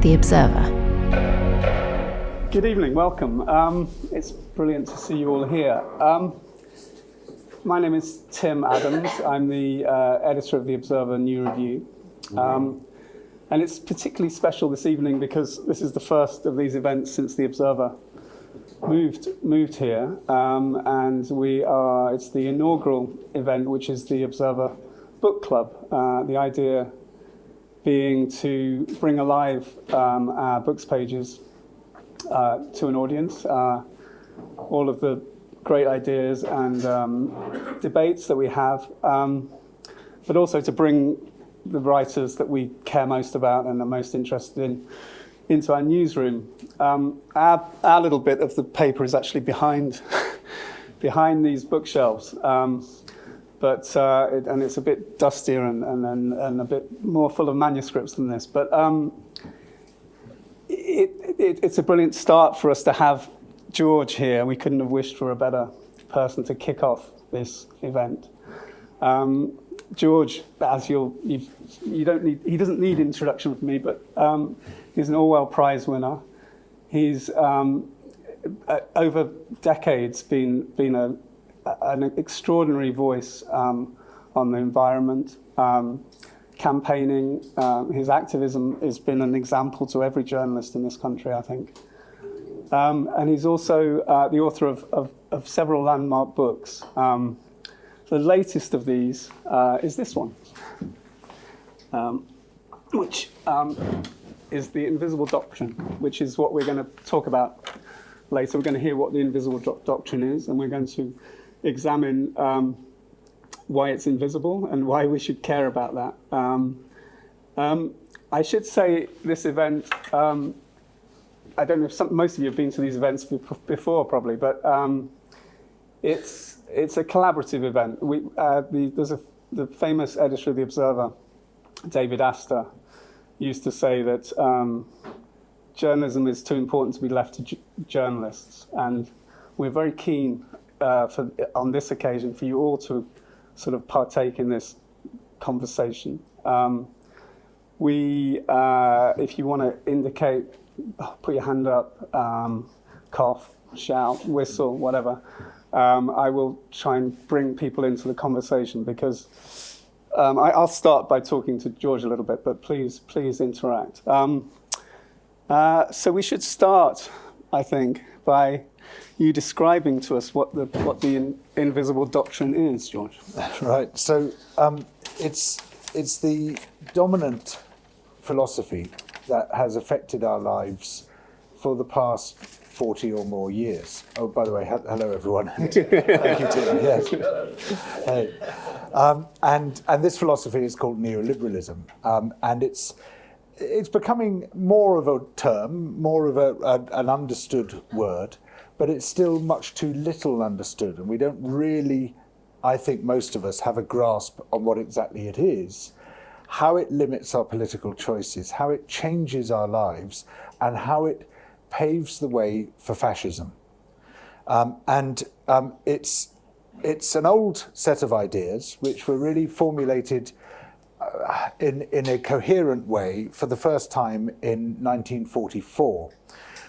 The Observer. Good evening, welcome. It's brilliant to see you all here. My name is Tim Adams. I'm the editor of The Observer New Review. And it's particularly special this evening because this is the first of these events since The Observer moved here. And it's the inaugural event, which is the Observer Book Club. The idea being to bring alive our books pages to an audience, all of the great ideas and debates that we have, but also to bring the writers that we care most about and are most interested in into our newsroom. Our little bit of the paper is actually behind these bookshelves, but it's a bit dustier and a bit more full of manuscripts than this. But it's a brilliant start for us to have George here. We couldn't have wished for a better person to kick off this event. George, as he doesn't need introduction from me, but he's an Orwell Prize winner. He's over decades been an extraordinary voice on the environment, campaigning. His activism has been an example to every journalist in this country, I think. And he's also the author of several landmark books. The latest of these is this one, which is The Invisible Doctrine, which is what we're going to talk about later. We're going to hear what the invisible doctrine is, and we're going to examine why it's invisible and why we should care about that. I should say this event, I don't know if most of you have been to these events before, probably, but it's a collaborative event. The famous editor of The Observer, David Astor, used to say that journalism is too important to be left to journalists, and we're very keen on this occasion for you all to sort of partake in this conversation. If you want to indicate, put your hand up, cough, shout, whistle, whatever. I will try and bring people into the conversation because I'll start by talking to George a little bit, but please interact. So we should start, I think, by you describing to us what the invisible doctrine is, George. Right. So it's the dominant philosophy that has affected our lives for the past 40 or more years. Oh, by the way, hello everyone. Thank you, Tim. Yes. Hey. And this philosophy is called Neoliberalism, and it's becoming more of a term, more of an understood word, but it's still much too little understood, and we don't really, I think most of us, have a grasp on what exactly it is, how it limits our political choices, how it changes our lives, and how it paves the way for fascism. It's an old set of ideas which were really formulated in a coherent way for the first time in 1944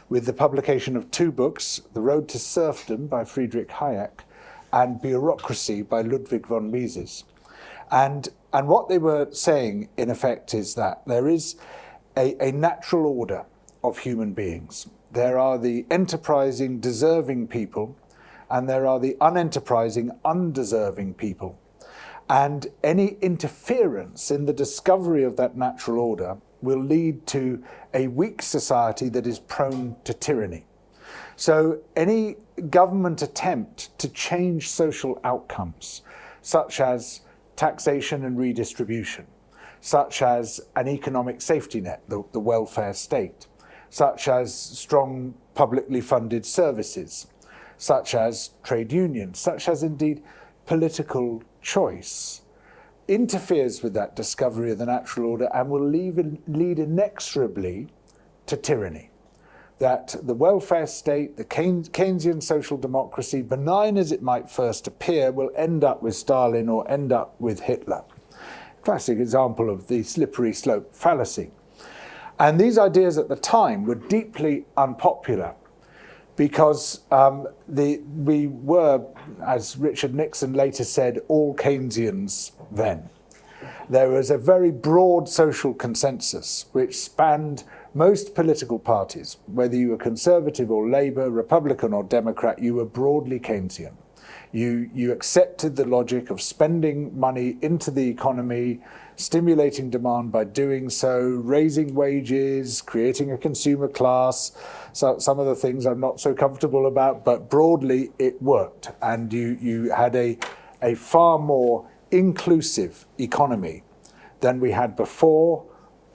with the publication of two books, The Road to Serfdom by Friedrich Hayek and Bureaucracy by Ludwig von Mises. And what they were saying, in effect, is that there is a natural order of human beings. There are the enterprising, deserving people, and there are the unenterprising, undeserving people. And any interference in the discovery of that natural order will lead to a weak society that is prone to tyranny. So any government attempt to change social outcomes, such as taxation and redistribution, such as an economic safety net, the welfare state, such as strong publicly funded services, such as trade unions, such as indeed political choice, interferes with that discovery of the natural order and will lead inexorably to tyranny. That the welfare state, the Keynesian social democracy, benign as it might first appear, will end up with Stalin or end up with Hitler. Classic example of the slippery slope fallacy. And these ideas at the time were deeply unpopular because we were, as Richard Nixon later said, all Keynesians then. There was a very broad social consensus which spanned most political parties. Whether you were Conservative or Labour, Republican or Democrat, you were broadly Keynesian. You accepted the logic of spending money into the economy, stimulating demand by doing so, raising wages, creating a consumer class. So some of the things I'm not so comfortable about, but broadly it worked. And you had a far more inclusive economy than we had before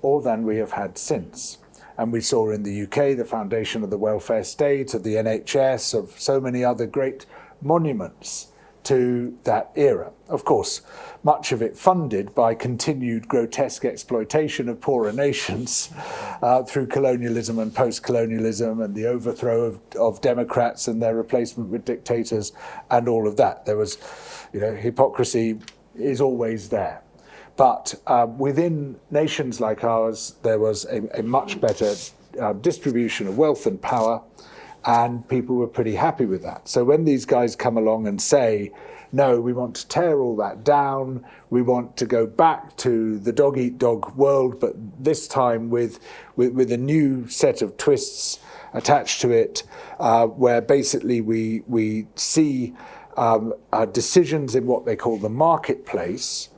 or than we have had since. And we saw in the UK the foundation of the welfare state, of the NHS, of so many other great monuments to that era. Of course, much of it funded by continued grotesque exploitation of poorer nations through colonialism and post-colonialism and the overthrow of democrats and their replacement with dictators and all of that. There was, hypocrisy is always there. But within nations like ours, there was a much better distribution of wealth and power, and people were pretty happy with that. So when these guys come along and say, no, we want to tear all that down, we want to go back to the dog-eat-dog world, but this time with a new set of twists attached to it, where basically we see decisions in what they call the marketplace,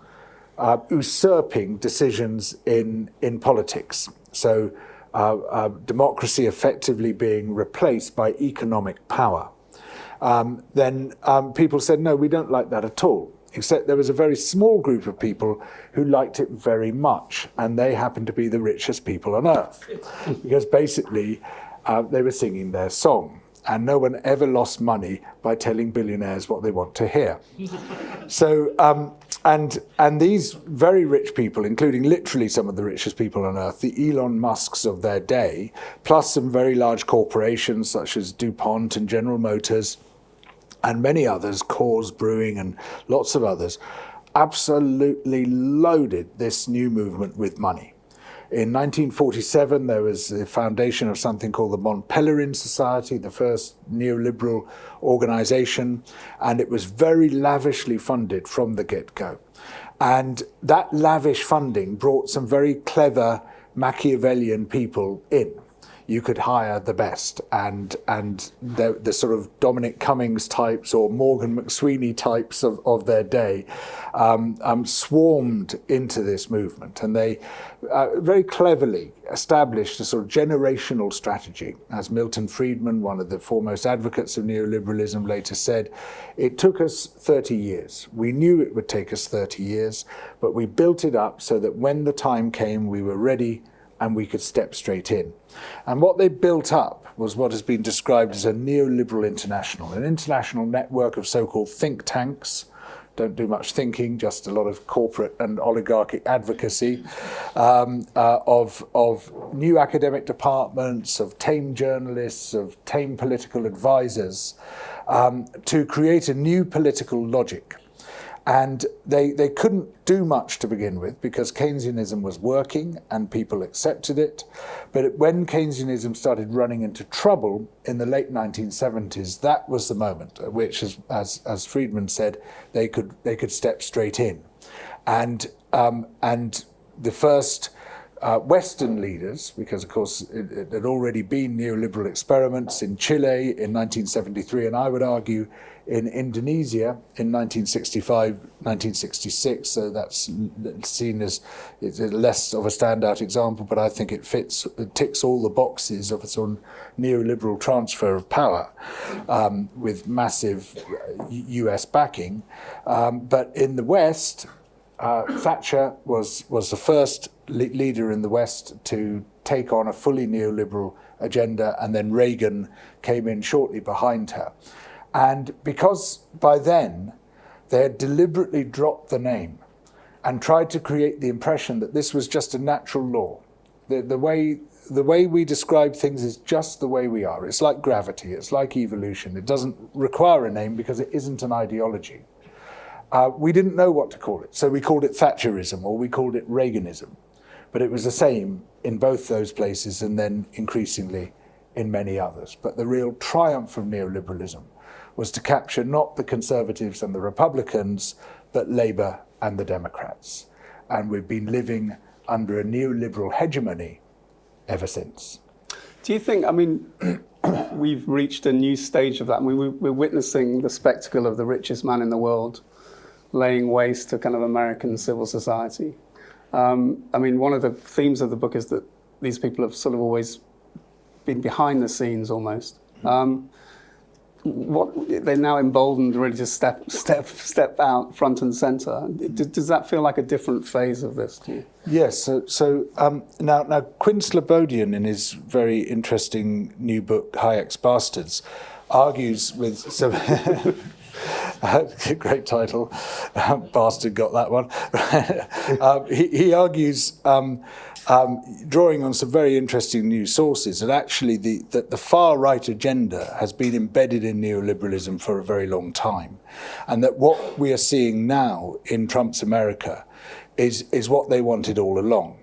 usurping decisions in politics. So democracy effectively being replaced by economic power. Then people said, no, we don't like that at all. Except there was a very small group of people who liked it very much, and they happened to be the richest people on earth. Because basically they were singing their song. And no one ever lost money by telling billionaires what they want to hear. So, and these very rich people, including literally some of the richest people on earth, the Elon Musks of their day, plus some very large corporations such as DuPont and General Motors, and many others, Coors Brewing and lots of others, absolutely loaded this new movement with money. In 1947, there was the foundation of something called the Montpellerin Society, the first neoliberal organization, and it was very lavishly funded from the get-go. And that lavish funding brought some very clever Machiavellian people in. You could hire the best, and the sort of Dominic Cummings types or Morgan McSweeney types of their day swarmed into this movement, and they very cleverly established a sort of generational strategy. As Milton Friedman, one of the foremost advocates of neoliberalism, later said, it took us 30 years. We knew it would take us 30 years, but we built it up so that when the time came, we were ready and we could step straight in. And what they built up was what has been described as a neoliberal international, an international network of so-called think tanks, don't do much thinking, just a lot of corporate and oligarchic advocacy, of new academic departments, of tame journalists, of tame political advisors, to create a new political logic. And they couldn't do much to begin with because Keynesianism was working and people accepted it. But when Keynesianism started running into trouble in the late 1970s, that was the moment at which, as Friedman said, they could step straight in. And the first Western leaders, because of course it had already been neoliberal experiments in Chile in 1973, and I would argue in Indonesia in 1965, 1966, so that's seen as it's less of a standout example, but I think it ticks all the boxes of a sort of neoliberal transfer of power with massive US backing. But in the West, Thatcher was the first leader in the West to take on a fully neoliberal agenda, and then Reagan came in shortly behind her. And because by then they had deliberately dropped the name and tried to create the impression that this was just a natural law. The way we describe things is just the way we are. It's like gravity, it's like evolution. It doesn't require a name because it isn't an ideology. We didn't know what to call it, so we called it Thatcherism or we called it Reaganism. But it was the same in both those places and then increasingly in many others. But the real triumph of neoliberalism was to capture not the Conservatives and the Republicans, but Labour and the Democrats. And we've been living under a neoliberal hegemony ever since. Do you think, we've reached a new stage of that? We're witnessing the spectacle of the richest man in the world laying waste to kind of American civil society. One of the themes of the book is that these people have sort of always been behind the scenes almost. They're now emboldened really to step out front and centre. Does that feel like a different phase of this to you? Yes. Now Quinn Slobodian, in his very interesting new book Hayek's Bastards, argues with some great title. Bastard got that one. He argues, drawing on some very interesting new sources, that actually the far-right agenda has been embedded in neoliberalism for a very long time, and that what we are seeing now in Trump's America is what they wanted all along.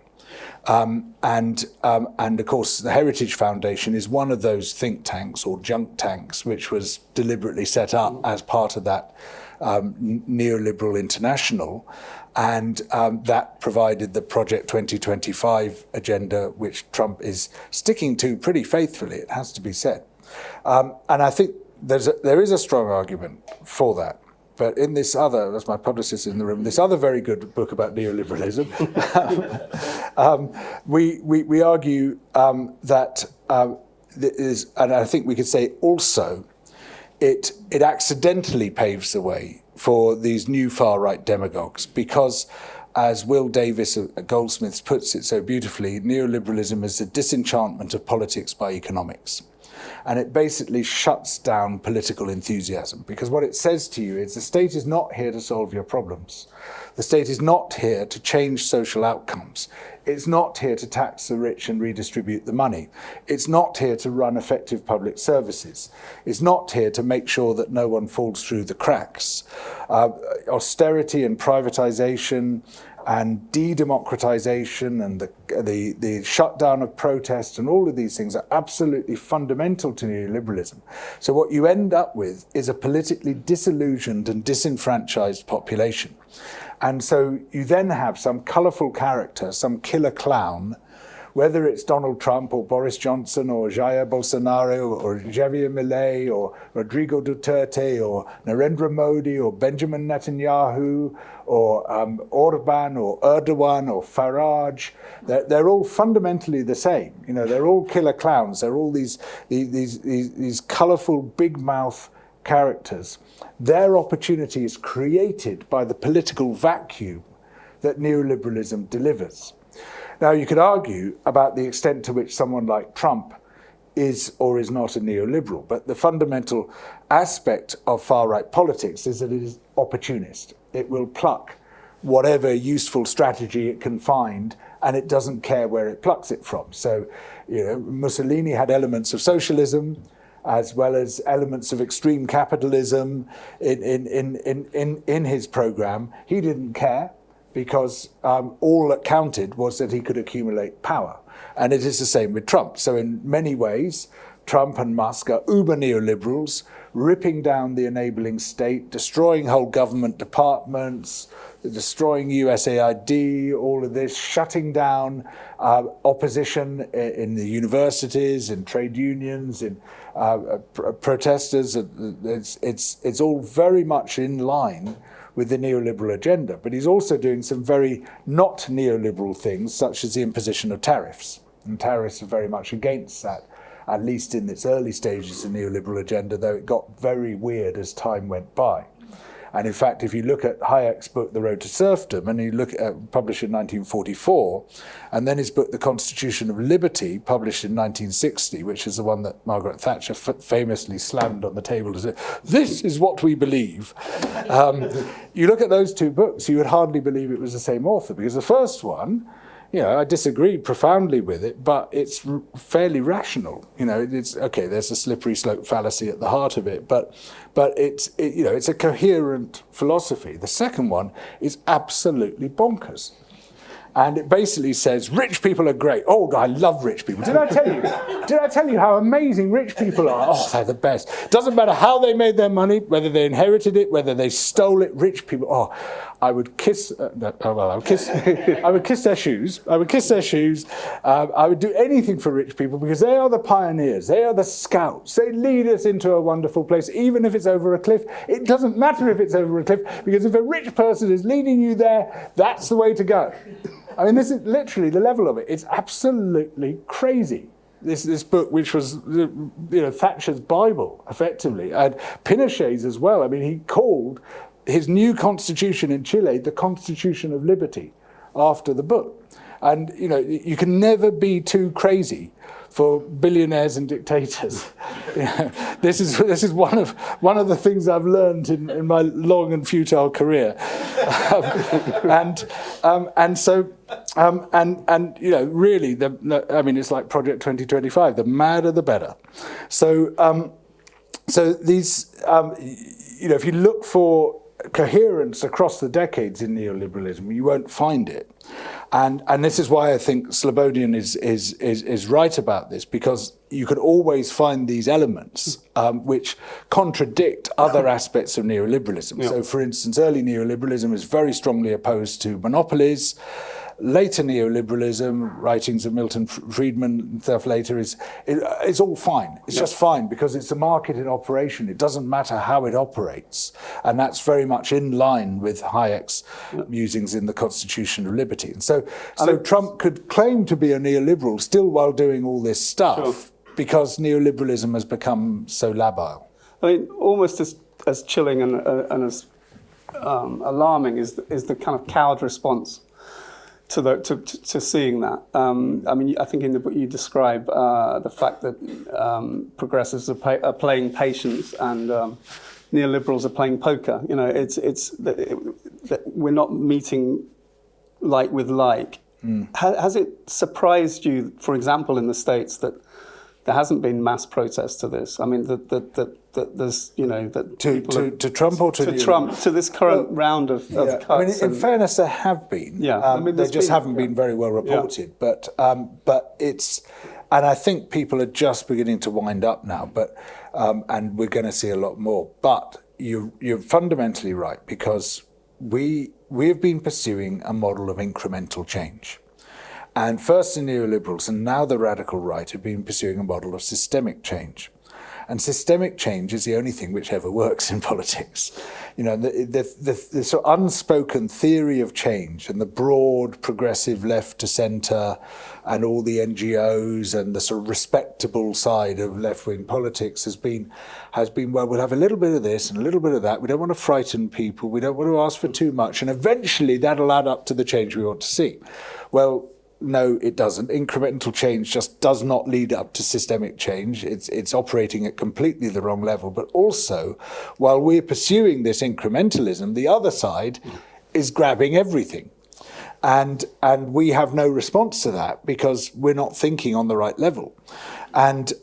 And of course, the Heritage Foundation is one of those think tanks or junk tanks which was deliberately set up as part of that neoliberal international, and that provided the Project 2025 agenda, which Trump is sticking to pretty faithfully, it has to be said. And I think there is a strong argument for that. But in this other, as my publicist in the room, this other very good book about neoliberalism, we argue that and I think we could say also, it accidentally paves the way for these new far-right demagogues, because, as Will Davis at Goldsmiths puts it so beautifully, neoliberalism is the disenchantment of politics by economics. And it basically shuts down political enthusiasm, because what it says to you is the state is not here to solve your problems. The state is not here to change social outcomes. It's not here to tax the rich and redistribute the money. It's not here to run effective public services. It's not here to make sure that no one falls through the cracks. Austerity and privatization and de-democratization and the shutdown of protest and all of these things are absolutely fundamental to neoliberalism. So what you end up with is a politically disillusioned and disenfranchised population. And so you then have some colourful character, some killer clown, whether it's Donald Trump or Boris Johnson or Jair Bolsonaro or Javier Milei or Rodrigo Duterte or Narendra Modi or Benjamin Netanyahu or Orban or Erdogan or Farage. They're all fundamentally the same. You know, they're all killer clowns. They're all these colourful big mouth characters. Their opportunity is created by the political vacuum that neoliberalism delivers. Now, you could argue about the extent to which someone like Trump is or is not a neoliberal, but the fundamental aspect of far-right politics is that it is opportunist. It will pluck whatever useful strategy it can find, and it doesn't care where it plucks it from. So, you know, Mussolini had elements of socialism, as well as elements of extreme capitalism in his program. He didn't care, because all that counted was that he could accumulate power. And it is the same with Trump. So in many ways, Trump and Musk are uber neoliberals, ripping down the enabling state, destroying whole government departments, destroying USAID, all of this, shutting down opposition in the universities, in trade unions, in protesters. It's all very much in line with the neoliberal agenda. But he's also doing some very not neoliberal things, such as the imposition of tariffs. And tariffs are very much against that, at least in its early stages of the neoliberal agenda, though it got very weird as time went by. And in fact, if you look at Hayek's book, The Road to Serfdom, and you look at published in 1944, and then his book, The Constitution of Liberty, published in 1960, which is the one that Margaret Thatcher famously slammed on the table to say, "This is what we believe." You look at those two books, you would hardly believe it was the same author, because the first one, you know, I disagreed profoundly with it, but it's fairly rational. You know, it's okay. There's a slippery slope fallacy at the heart of it, but it's a coherent philosophy. The second one is absolutely bonkers. And it basically says, rich people are great. Oh, I love rich people. Did I tell you? Did I tell you how amazing rich people are? Oh, they're the best. Doesn't matter how they made their money, whether they inherited it, whether they stole it. Rich people. Oh, I would kiss. I would kiss their shoes. I would kiss their shoes. I would do anything for rich people because they are the pioneers. They are the scouts. They lead us into a wonderful place, even if it's over a cliff. It doesn't matter if it's over a cliff because if a rich person is leading you there, that's the way to go. I mean, this is literally the level of it. It's absolutely crazy. This book, which was Thatcher's Bible, effectively, and Pinochet's as well. I mean, he called his new constitution in Chile the Constitution of Liberty after the book. And you can never be too crazy for billionaires and dictators. This is one of the things I've learned in my long and futile career, really, it's like Project 2025. The madder, the better. So these, if you look for coherence across the decades in neoliberalism, you won't find it. And this is why I think Slobodian is right about this, because you can always find these elements which contradict other aspects of neoliberalism. Yeah. So, for instance, early neoliberalism is very strongly opposed to monopolies. Later neoliberalism, writings of Milton Friedman and stuff later, it's all fine. It's just fine because it's a market in operation. It doesn't matter how it operates. And that's very much in line with Hayek's musings in the Constitution of Liberty. And so Trump could claim to be a neoliberal still while doing all this stuff because neoliberalism has become so labile. I mean, almost as chilling and as alarming is the kind of cowed response to seeing that. I think in the book you describe the fact that progressives are playing patience and neoliberals are playing poker. We're not meeting like with like. Has it surprised you, for example, in the States, that there hasn't been mass protest to this? I mean, that there's, that to Trump or to Trump, to this current round of cuts. I mean, in fairness, there have been. Yeah, they just haven't been very well reported. Yeah. But it's, and I think people are just beginning to wind up now. But and we're going to see a lot more. But you're fundamentally right, because we have been pursuing a model of incremental change. And first the neoliberals and now the radical right have been pursuing a model of systemic change. And systemic change is the only thing which ever works in politics. The sort of unspoken theory of change and the broad progressive left to centre and all the NGOs and the sort of respectable side of left-wing politics has been, well, we'll have a little bit of this and a little bit of that. We don't want to frighten people. We don't want to ask for too much. And eventually that'll add up to the change we want to see. Well, no, it doesn't. Incremental change just does not lead up to systemic change. It's operating at completely the wrong level. But also, while we're pursuing this incrementalism, the other side is grabbing everything. And we have no response to that because we're not thinking on the right level. And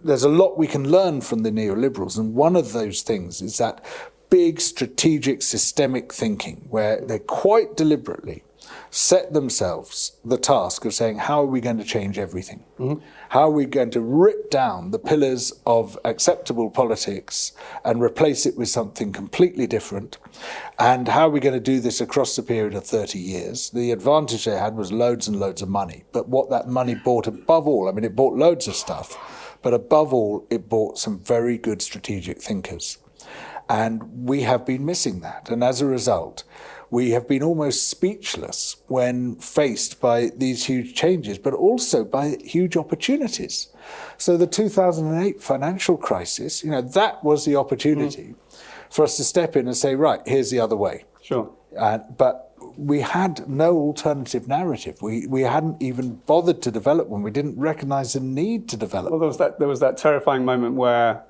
there's a lot we can learn from the neoliberals. And one of those things is that big strategic systemic thinking where they quite deliberately set themselves the task of saying, how are we going to change everything? Mm-hmm. How are we going to rip down the pillars of acceptable politics and replace it with something completely different? And how are we going to do this across the period of 30 years? The advantage they had was loads and loads of money. But what that money bought above all, I mean, it bought loads of stuff, but above all, it bought some very good strategic thinkers. And we have been missing that. And as a result, we have been almost speechless when faced by these huge changes, but also by huge opportunities. So the 2008 financial crisis, that was the opportunity for us to step in and say, right, here's the other way. Sure. But we had no alternative narrative. We hadn't even bothered to develop one. We didn't recognize the need to develop. Well, there was that terrifying moment where,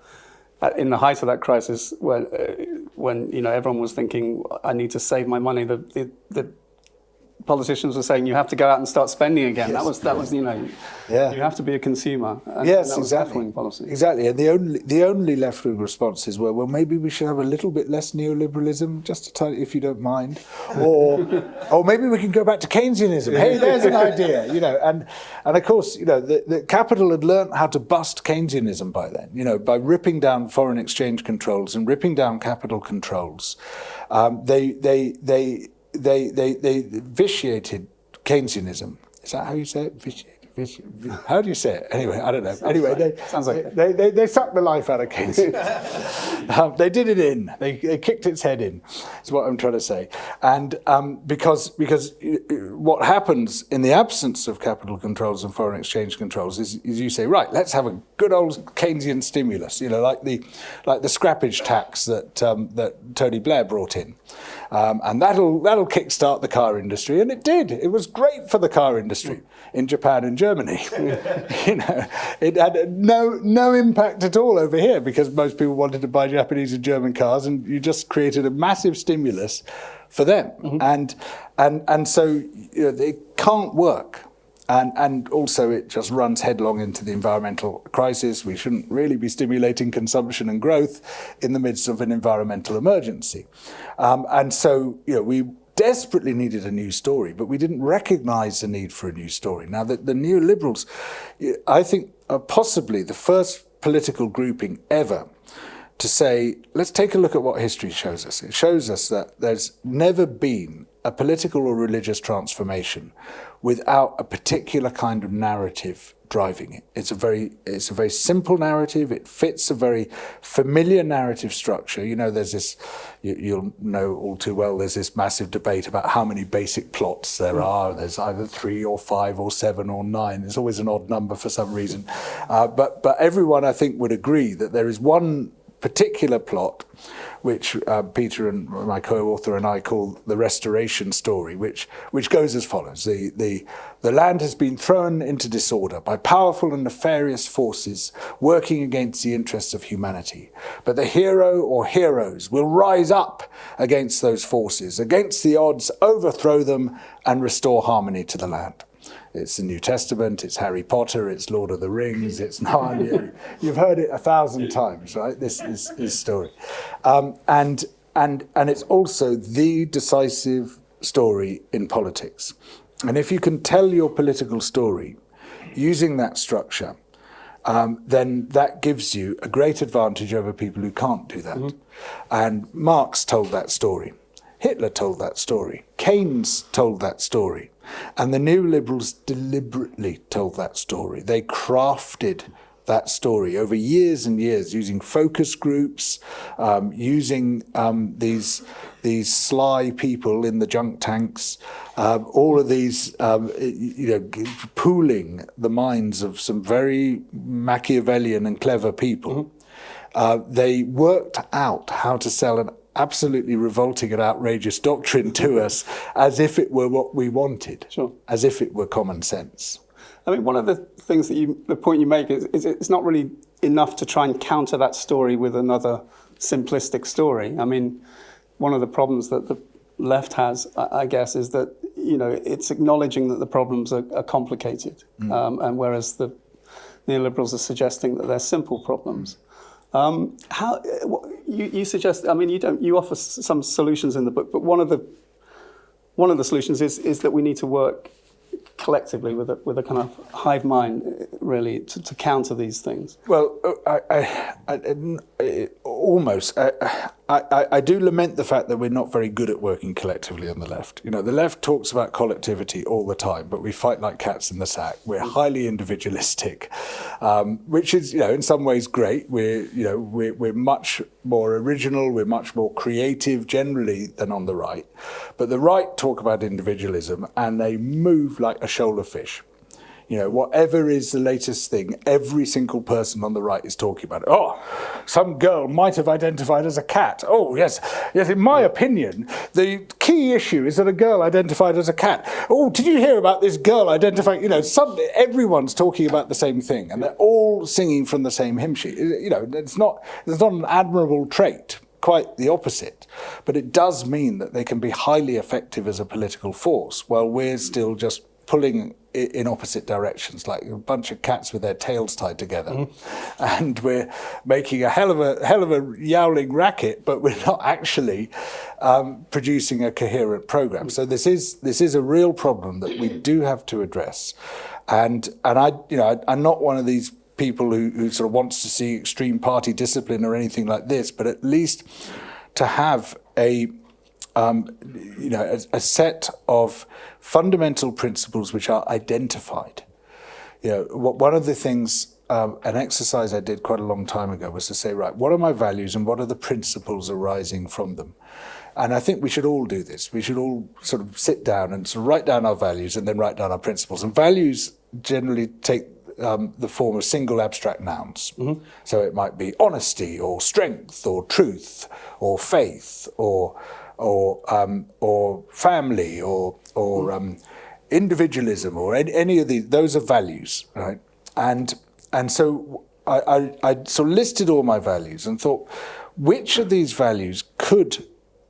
in the height of that crisis, when everyone was thinking, I need to save my money, the politicians were saying you have to go out and start spending again. Yes. That was you have to be a consumer. And Yes, that was exactly. left-wing policy. Exactly, and the only left-wing responses were, well, maybe we should have a little bit less neoliberalism, just a tiny, if you don't mind, or maybe we can go back to Keynesianism. Hey, there's an idea, and of course, the capital had learnt how to bust Keynesianism by then, by ripping down foreign exchange controls and ripping down capital controls. They vitiated Keynesianism. Is that how you say it? How do you say it? Anyway, I don't know. Sounds like they sucked the life out of Keynes. They did it in. They kicked its head in. Is what I'm trying to say. And because what happens in the absence of capital controls and foreign exchange controls is you say, right, let's have a good old Keynesian stimulus. Like the scrappage tax that Tony Blair brought in. And that'll kickstart the car industry, and it did. It was great for the car industry in Japan and Germany. It had no impact at all over here because most people wanted to buy Japanese and German cars, and you just created a massive stimulus for them. Mm-hmm. And so it can't work. And also it just runs headlong into the environmental crisis. We shouldn't really be stimulating consumption and growth in the midst of an environmental emergency. And so we desperately needed a new story, but we didn't recognize the need for a new story. Now, the neoliberals, I think, are possibly the first political grouping ever to say, let's take a look at what history shows us. It shows us that there's never been a political or religious transformation without a particular kind of narrative driving it. It's a very simple narrative. It fits a very familiar narrative structure. There's this, you'll know all too well, there's this massive debate about how many basic plots there are. There's either 3 or 5 or 7 or 9. There's always an odd number for some reason. But everyone, I think, would agree that there is one particular plot, which Peter and my co-author and I call the restoration story, which goes as follows. The land has been thrown into disorder by powerful and nefarious forces working against the interests of humanity. But the hero or heroes will rise up against those forces, against the odds, overthrow them, and restore harmony to the land. It's the New Testament, it's Harry Potter, it's Lord of the Rings, it's Narnia. You've heard it 1,000 times, right? This story. And it's also the decisive story in politics. And if you can tell your political story using that structure, then that gives you a great advantage over people who can't do that. Mm-hmm. And Marx told that story. Hitler told that story. Keynes told that story. And the neoliberals deliberately told that story. They crafted that story over years and years using focus groups, using these sly people in the junk tanks, all of these, pooling the minds of some very Machiavellian and clever people. Mm-hmm. They worked out how to sell an absolutely revolting and outrageous doctrine to us as if it were what we wanted, sure, as if it were common sense. I mean, one of the things the point you make is it's not really enough to try and counter that story with another simplistic story. I mean, one of the problems that the left has, I guess, is that, it's acknowledging that the problems are complicated, and whereas the neoliberals are suggesting that they're simple problems. How you suggest? I mean, you offer some solutions in the book, but one of the solutions is that we need to work collectively with a kind of hive mind, really, to counter these things. Well, I do lament the fact that we're not very good at working collectively on the left. The left talks about collectivity all the time, but we fight like cats in the sack. We're highly individualistic, which is, in some ways great. We're much more original, we're much more creative generally than on the right. But the right talk about individualism and they move like a shoal of fish. Whatever is the latest thing, every single person on the right is talking about it. Oh, some girl might have identified as a cat. Oh, yes, in my opinion, the key issue is that a girl identified as a cat. Oh, did you hear about this girl identifying? Everyone's talking about the same thing, and they're all singing from the same hymn sheet. It's not an admirable trait. quite the opposite. But it does mean that they can be highly effective as a political force, while we're still just pulling in opposite directions, like a bunch of cats with their tails tied together. And we're making a hell of a yowling racket, but we're not actually producing a coherent program. So this is a real problem that we do have to address. And I'm not one of these people who sort of wants to see extreme party discipline or anything like this, but at least to have a set of fundamental principles which are identified. One of the things, an exercise I did quite a long time ago was to say, right, what are my values and what are the principles arising from them? And I think we should all do this. We should all sort of sit down and sort of write down our values and then write down our principles. And values generally take the form of single abstract nouns. Mm-hmm. So it might be honesty or strength or truth or faith or family or individualism or any of these. Those are values, right? And so I sort of listed all my values and thought, which of these values could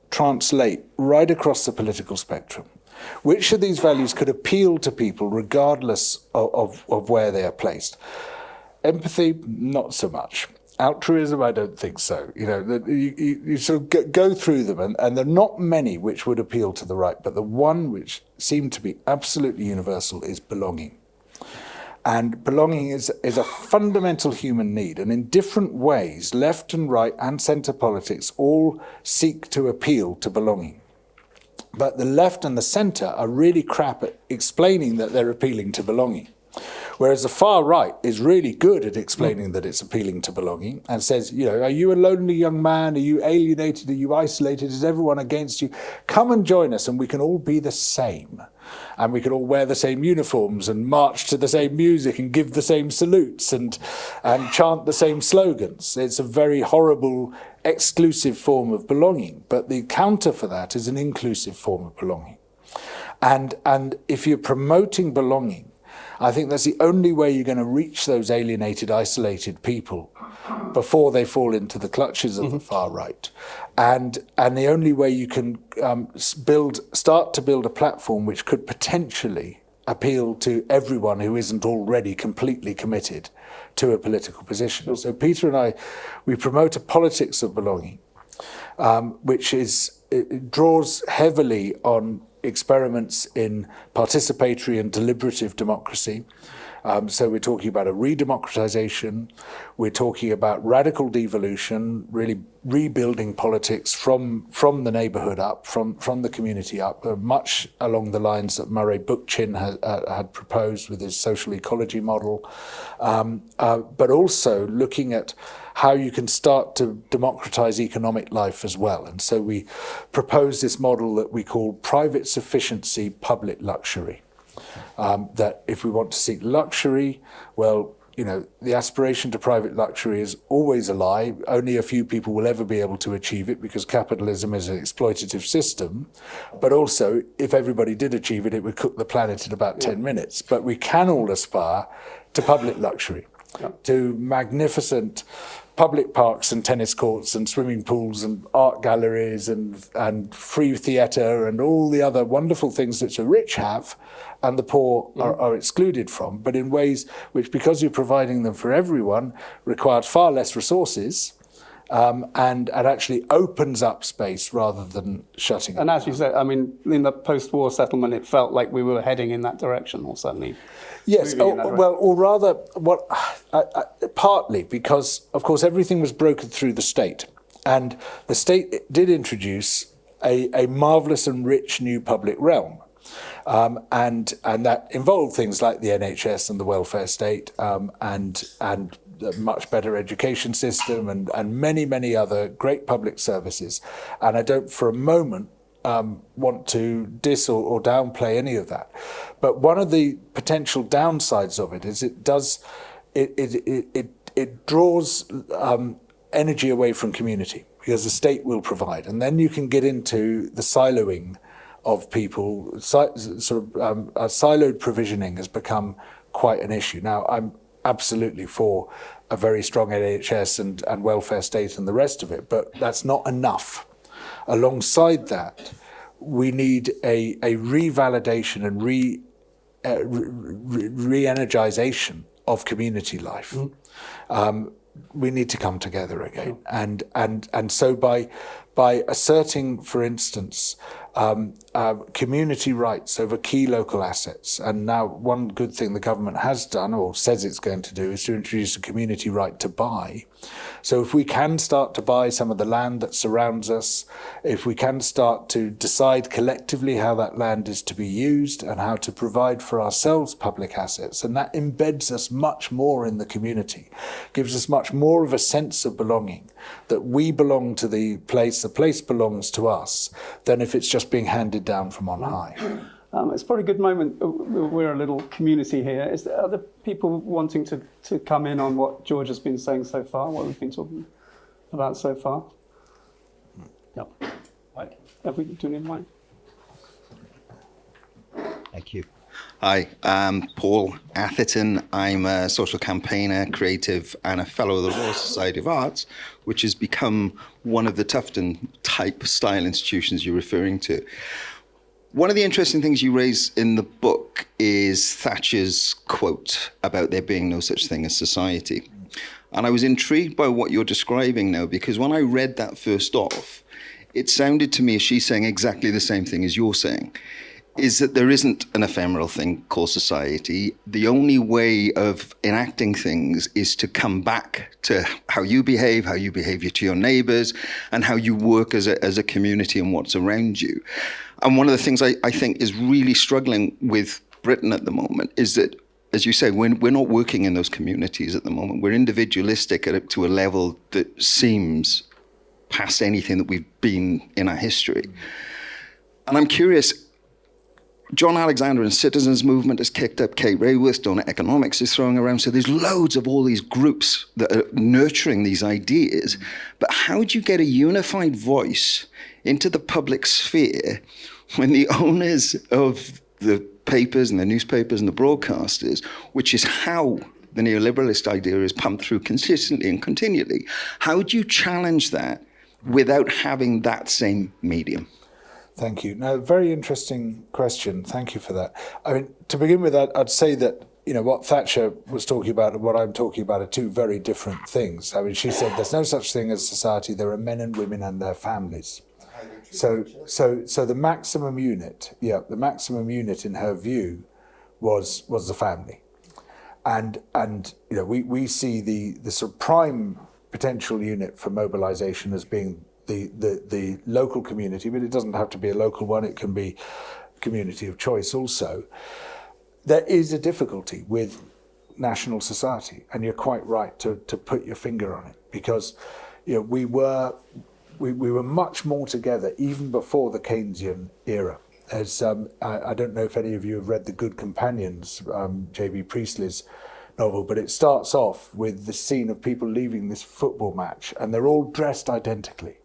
translate right across the political spectrum? Which of these values could appeal to people regardless of where they are placed? Empathy, not so much. Altruism, I don't think so. You sort of go through them, and there are not many which would appeal to the right, but the one which seemed to be absolutely universal is belonging. And belonging is a fundamental human need, and in different ways, left and right and centre politics all seek to appeal to belonging. But the left and the centre are really crap at explaining that they're appealing to belonging. Whereas the far right is really good at explaining that it's appealing to belonging and says, are you a lonely young man? Are you alienated? Are you isolated? Is everyone against you? Come and join us and we can all be the same. And we can all wear the same uniforms and march to the same music and give the same salutes and chant the same slogans. It's a very horrible, exclusive form of belonging. But the counter for that is an inclusive form of belonging. And if you're promoting belonging, I think that's the only way you're going to reach those alienated, isolated people before they fall into the clutches of the far right. And the only way you can start to build a platform which could potentially appeal to everyone who isn't already completely committed to a political position. So Peter and I, we promote a politics of belonging, which it draws heavily on experiments in participatory and deliberative democracy. So we're talking about a redemocratization, we're talking about radical devolution, really rebuilding politics from the neighborhood up, from the community up, much along the lines that Murray Bookchin had proposed with his social ecology model, but also looking at how you can start to democratize economic life as well. And so we propose this model that we call private sufficiency, public luxury. That if we want to seek luxury, well, the aspiration to private luxury is always a lie. Only a few people will ever be able to achieve it because capitalism is an exploitative system. But also, if everybody did achieve it, it would cook the planet in about 10 minutes. But we can all aspire to public luxury, to magnificent public parks and tennis courts and swimming pools and art galleries and free theatre and all the other wonderful things that the rich have and the poor are excluded from, but in ways which, because you're providing them for everyone, required far less resources and actually opens up space rather than shutting it. And as you said, in the post-war settlement, it felt like we were heading in that direction, or certainly. Yes, or rather, partly because, of course, everything was brokered through the state. And the state did introduce a marvellous and rich new public realm. And that involved things like the NHS and the welfare state and a much better education system and many, many other great public services. And I don't for a moment want to diss or downplay any of that. But one of the potential downsides of it is it draws energy away from community because the state will provide. And then you can get into the siloing of people. Siloed provisioning has become quite an issue. Now, absolutely for a very strong NHS and welfare state and the rest of it, but that's not enough. Alongside that, we need a revalidation and re-energization of community life. We need to come together again, and so by asserting, for instance, community rights over key local assets. And now one good thing the government has done, or says it's going to do, is to introduce a community right to buy. So if we can start to buy some of the land that surrounds us, if we can start to decide collectively how that land is to be used and how to provide for ourselves public assets, and that embeds us much more in the community, gives us much more of a sense of belonging, that we belong to the place belongs to us, than if it's just being handed down from on high. It's probably a good moment. We're a little community here. Is there other people wanting to come in on what George has been saying so far, what we've been talking about so far? Yep. Right. Have we do any mic? Thank you. Hi, I'm Paul Athetherton. I'm a social campaigner, creative, and a fellow of the Royal Society of Arts, which has become one of the Tufton-type style institutions you're referring to. One of the interesting things you raise in the book is Thatcher's quote about there being no such thing as society. And I was intrigued by what you're describing now, because when I read that first off, it sounded to me as she's saying exactly the same thing as you're saying, is that there isn't an ephemeral thing called society. The only way of enacting things is to come back to how you behave to your neighbors, and how you work as a community and what's around you. And one of the things I think is really struggling with Britain at the moment is that, as you say, we're not working in those communities at the moment. We're individualistic to a level that seems past anything that we've been in our history. And I'm curious, John Alexander and Citizens Movement has kicked up, Kate Raworth, Donut Economics is throwing around. So there's loads of all these groups that are nurturing these ideas. But how do you get a unified voice into the public sphere when the owners of the papers and the newspapers and the broadcasters, which is how the neoliberalist idea is pumped through consistently and continually, how do you challenge that without having that same medium? Thank you. No, very interesting question. Thank you for that. I mean, to begin with, I'd say that, you know, what Thatcher was talking about and what I'm talking about are two very different things. I mean, she said there's no such thing as society. There are men and women and their families. So the maximum unit, the maximum unit in her view was the family. And you know, we see the sort of prime potential unit for mobilization as being the local community, but it doesn't have to be a local one, it can be a community of choice also. There is a difficulty with national society, and you're quite right to put your finger on it, because you know, we were much more together even before the Keynesian era. As I don't know if any of you have read The Good Companions, J.B. Priestley's novel, but it starts off with the scene of people leaving this football match, and they're all dressed identically.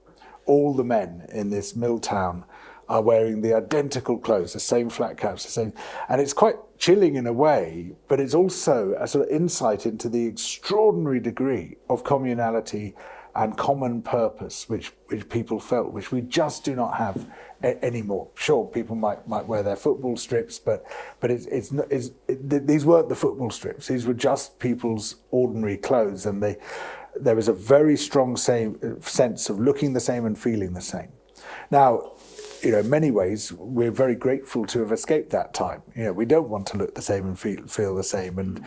All the men in this mill town are wearing the identical clothes, the same flat caps, the same, and it's quite chilling in a way, but it's also a sort of insight into the extraordinary degree of communality and common purpose which people felt, which we just do not have anymore. Sure, people might wear their football strips, but these weren't the football strips. These were just people's ordinary clothes, and there was a very strong sense of looking the same and feeling the same. Now, you know, in many ways, we're very grateful to have escaped that time. You know, we don't want to look the same and feel the same, and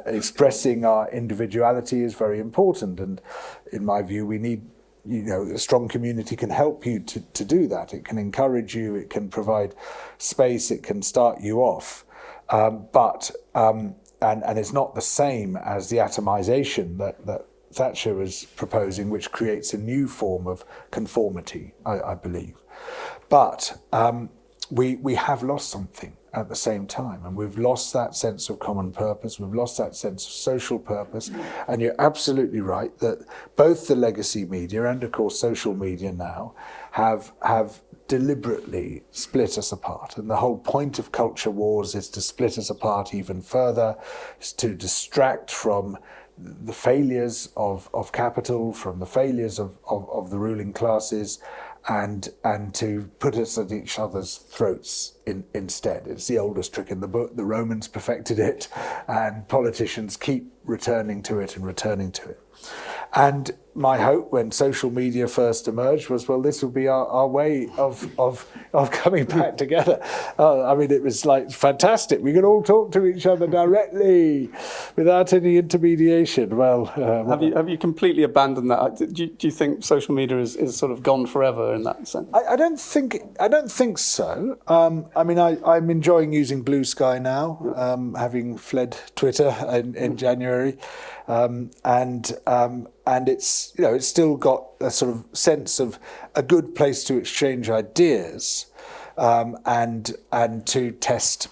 expressing our individuality is very important. And in my view, we need, you know, a strong community can help you to do that. It can encourage you, it can provide space, it can start you off. But it's not the same as the atomization that Thatcher was proposing, which creates a new form of conformity, I believe. But we have lost something at the same time, and we've lost that sense of common purpose, we've lost that sense of social purpose, and you're absolutely right that both the legacy media and of course social media now have deliberately split us apart. And the whole point of culture wars is to split us apart even further, is to distract from the failures of capital, from the failures of the ruling classes, and to put us at each other's throats instead. It's the oldest trick in the book. The Romans perfected it, and politicians keep returning to it and returning to it. And my hope when social media first emerged was, well, this will be our way of coming back together. I mean, it was like fantastic. We could all talk to each other directly without any intermediation. Well, have you completely abandoned that? Do you think social media is sort of gone forever in that sense? I don't think so. I mean, I'm enjoying using Blue Sky now, having fled Twitter in January, and it's, you know, it's still got a sort of sense of a good place to exchange ideas, and to test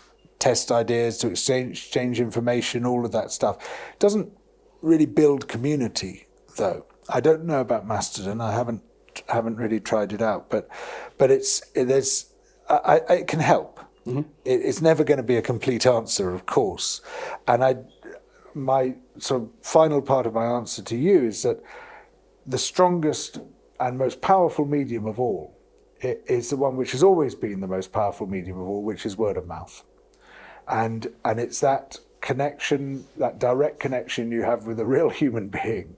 ideas, to exchange information, all of that stuff. It doesn't really build community, though. I don't know about Mastodon. I haven't really tried it out, but it can help. Mm-hmm. It's never going to be a complete answer, of course, and my sort of final part of my answer to you is that the strongest and most powerful medium of all is the one which has always been the most powerful medium of all, which is word of mouth. And it's that connection, that direct connection you have with a real human being.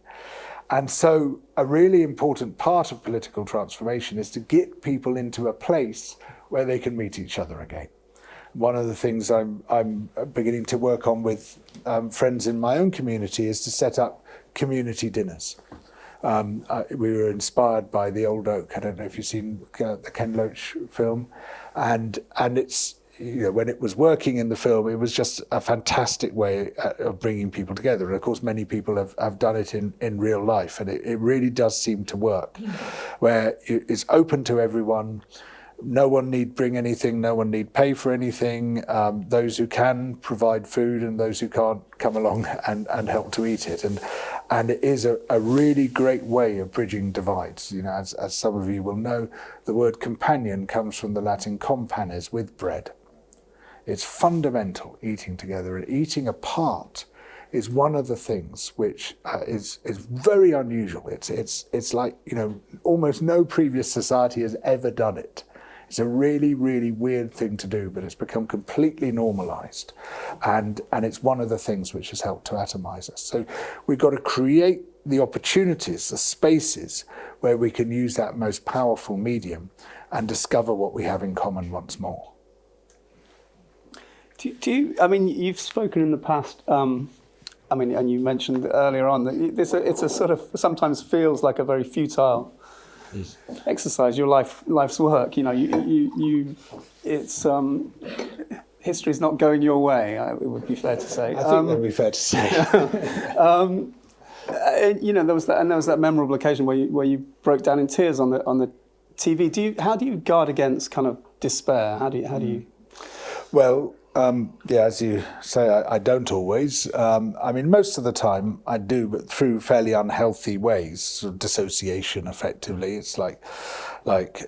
And so a really important part of political transformation is to get people into a place where they can meet each other again. One of the things I'm beginning to work on with friends in my own community is to set up community dinners. We were inspired by The Old Oak. I don't know if you've seen the Ken Loach film, and it's, you know, when it was working in the film, it was just a fantastic way of bringing people together. And of course, many people have done it in real life, and it really does seem to work, where it's open to everyone. No one need bring anything, no one need pay for anything. Those who can provide food, and those who can't come along and help to eat it. And it is a really great way of bridging divides. You know, as some of you will know, the word companion comes from the Latin companes, with bread. It's fundamental, eating together, and eating apart is one of the things which is very unusual. It's like, you know, almost no previous society has ever done it. It's a really, really weird thing to do, but it's become completely normalized. And it's one of the things which has helped to atomize us. So we've got to create the opportunities, the spaces where we can use that most powerful medium and discover what we have in common once more. Do you, I mean, you've spoken in the past, I mean, and you mentioned earlier on that it's a sort of, sometimes feels like a very futile exercise, your life's work. You know, it's history's not going your way. It would be fair to say. I think that would be fair to say. You know, there was that memorable occasion where you broke down in tears on the TV. How do you guard against kind of despair? How do you? Well, yeah, as you say, I don't always. I mean, most of the time I do, but through fairly unhealthy ways, sort of dissociation, effectively. It's like,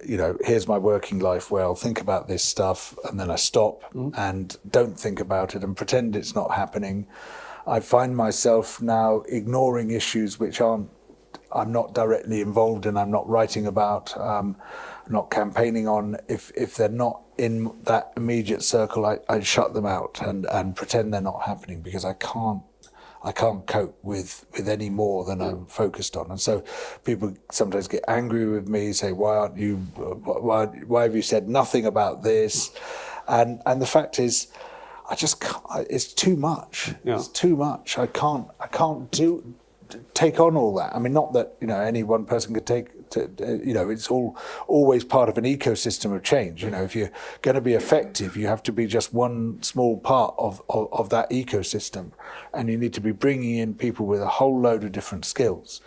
you know, here's my working life. Well, think about this stuff, and then I stop and don't think about it and pretend it's not happening. I find myself now ignoring issues which I'm not directly involved in, I'm not writing about, I'm not campaigning on. If they're not in that immediate circle, I shut them out and pretend they're not happening, because I can't cope with any more than I'm focused on. And so people sometimes get angry with me, say, why have you said nothing about this? And the fact is, I just can't, it's too much. Yeah. It's too much. I can't take on all that. I mean, not that, you know, any one person could take, you know, it's always part of an ecosystem of change. You know, if you're going to be effective, you have to be just one small part of that ecosystem, and you need to be bringing in people with a whole load of different skills.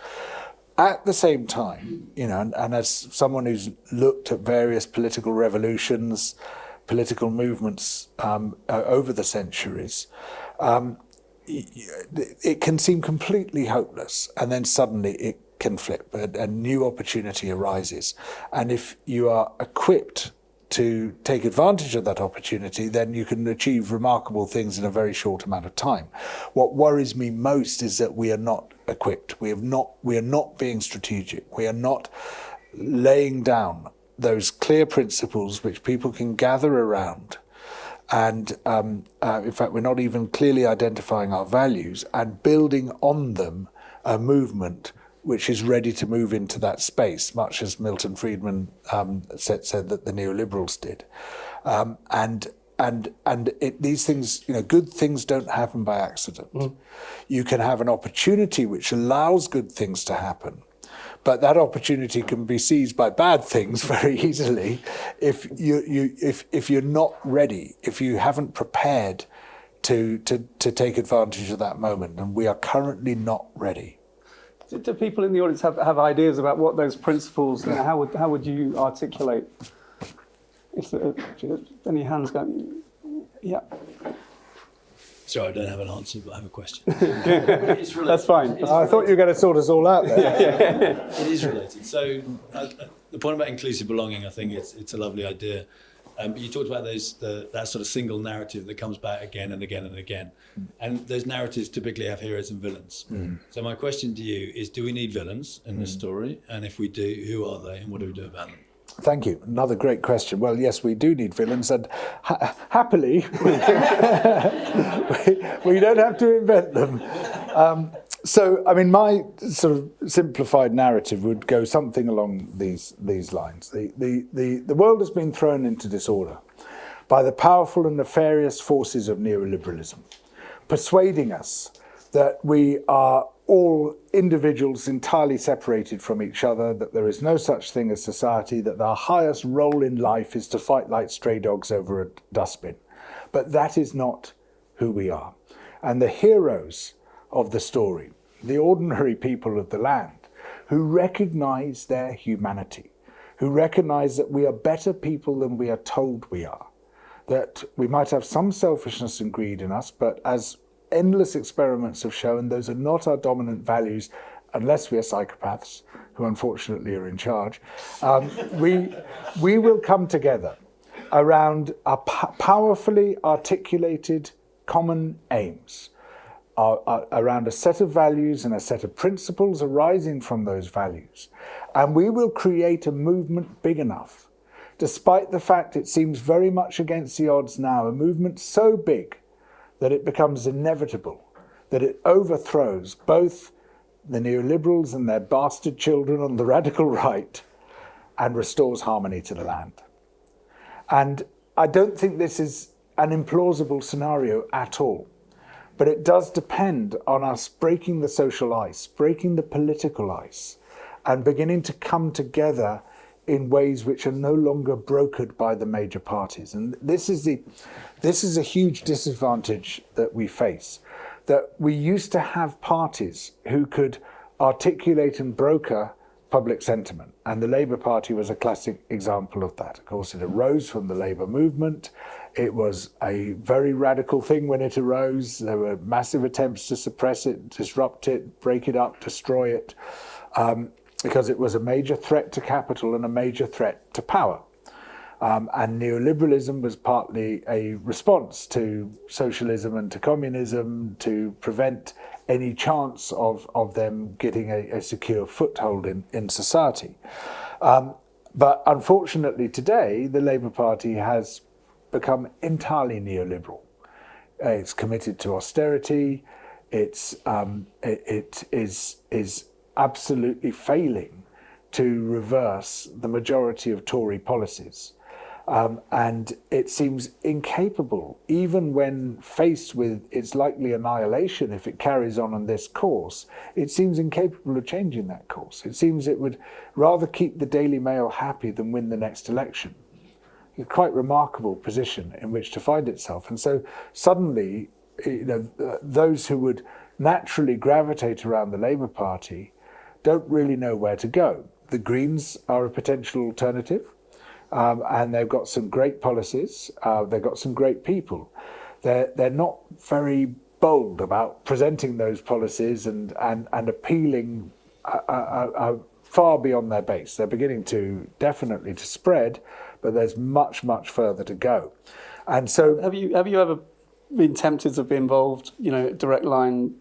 At the same time, you know, and as someone who's looked at various political revolutions, political movements over the centuries, it can seem completely hopeless, and then suddenly can flip, a new opportunity arises. And if you are equipped to take advantage of that opportunity, then you can achieve remarkable things in a very short amount of time. What worries me most is that we are not equipped. We are not being strategic. We are not laying down those clear principles which people can gather around. And in fact, we're not even clearly identifying our values and building on them a movement which is ready to move into that space, much as Milton Friedman said that the neoliberals did. These things, good things don't happen by accident. You can have an opportunity which allows good things to happen, but that opportunity can be seized by bad things very easily if you're not ready, if you haven't prepared to take advantage of that moment, and we are currently not ready. Do people in the audience have ideas about what those principles, how would you articulate? Is there any hands going? Yeah. Sorry, I don't have an answer, but I have a question. That's fine. I thought you were going to sort us all out there. It is related. So the point about inclusive belonging, I think it's a lovely idea. But you talked about that sort of single narrative that comes back again and again and again. And those narratives typically have heroes and villains. So my question to you is, do we need villains in this story? And if we do, who are they and what do we do about them? Thank you. Another great question. Well, yes, we do need villains, and happily, we don't have to invent them. My sort of simplified narrative would go something along these lines. The world has been thrown into disorder by the powerful and nefarious forces of neoliberalism, persuading us that we are all individuals entirely separated from each other, that there is no such thing as society, that our highest role in life is to fight like stray dogs over a dustbin. But that is not who we are. And the heroes of the story, the ordinary people of the land, who recognize their humanity, who recognize that we are better people than we are told we are, that we might have some selfishness and greed in us, but as endless experiments have shown, those are not our dominant values, unless we are psychopaths, who unfortunately are in charge. We will come together around our powerfully articulated common aims, around a set of values and a set of principles arising from those values. And we will create a movement big enough, despite the fact it seems very much against the odds now, a movement so big that it becomes inevitable, that it overthrows both the neoliberals and their bastard children on the radical right and restores harmony to the land. And I don't think this is an implausible scenario at all, but it does depend on us breaking the social ice, breaking the political ice, and beginning to come together in ways which are no longer brokered by the major parties. And this is a huge disadvantage that we face, that we used to have parties who could articulate and broker public sentiment. And the Labour Party was a classic example of that. Of course, it arose from the Labour movement. It was a very radical thing when it arose. There were massive attempts to suppress it, disrupt it, break it up, destroy it, because it was a major threat to capital and a major threat to power. And neoliberalism was partly a response to socialism and to communism to prevent any chance of them getting a secure foothold in society. But unfortunately today, the Labour Party has become entirely neoliberal. It's committed to austerity. It is absolutely failing to reverse the majority of Tory policies. And it seems incapable, even when faced with its likely annihilation if it carries on this course, it seems incapable of changing that course. It seems it would rather keep the Daily Mail happy than win the next election. A quite remarkable position in which to find itself. And so suddenly, those who would naturally gravitate around the Labour Party don't really know where to go. The Greens are a potential alternative. And they've got some great policies. They've got some great people. They're not very bold about presenting those policies and appealing are far beyond their base. They're beginning to definitely to spread, but there's much, much further to go. And so, have you ever been tempted to be involved, direct line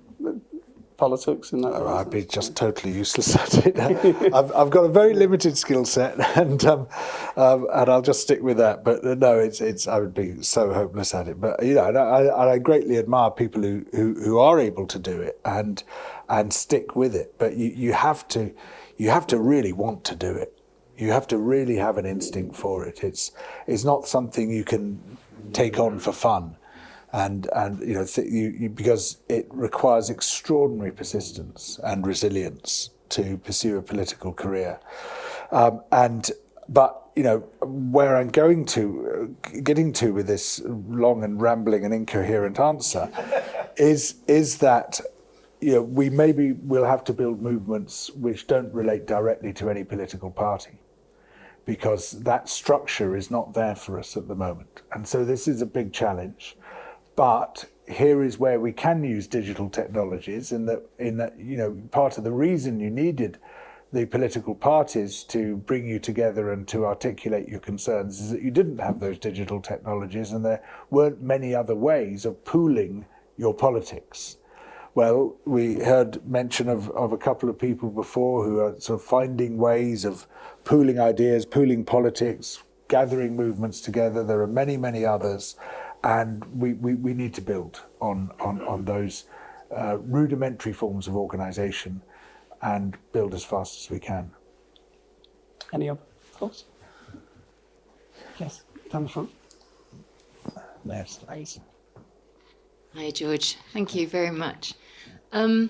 politics in that? I'd be just totally useless at it. I've got a very limited skill set, and I'll just stick with that. But no, it's I would be so hopeless at it. But and I greatly admire people who are able to do it and stick with it. But you have to really want to do it. You have to really have an instinct for it. It's not something you can take on for fun. And because it requires extraordinary persistence and resilience to pursue a political career. But where I'm getting to with this long and rambling and incoherent answer is that we maybe will have to build movements which don't relate directly to any political party, because that structure is not there for us at the moment. And so this is a big challenge. But here is where we can use digital technologies in that part of the reason you needed the political parties to bring you together and to articulate your concerns is that you didn't have those digital technologies, and there weren't many other ways of pooling your politics. Well, we heard mention of a couple of people before who are sort of finding ways of pooling ideas, pooling politics, gathering movements together. There are many, many others. And we need to build on those rudimentary forms of organisation and build as fast as we can. Any other thoughts? Yes, down the front. Yes, thanks. Hi, George. Thank you very much. I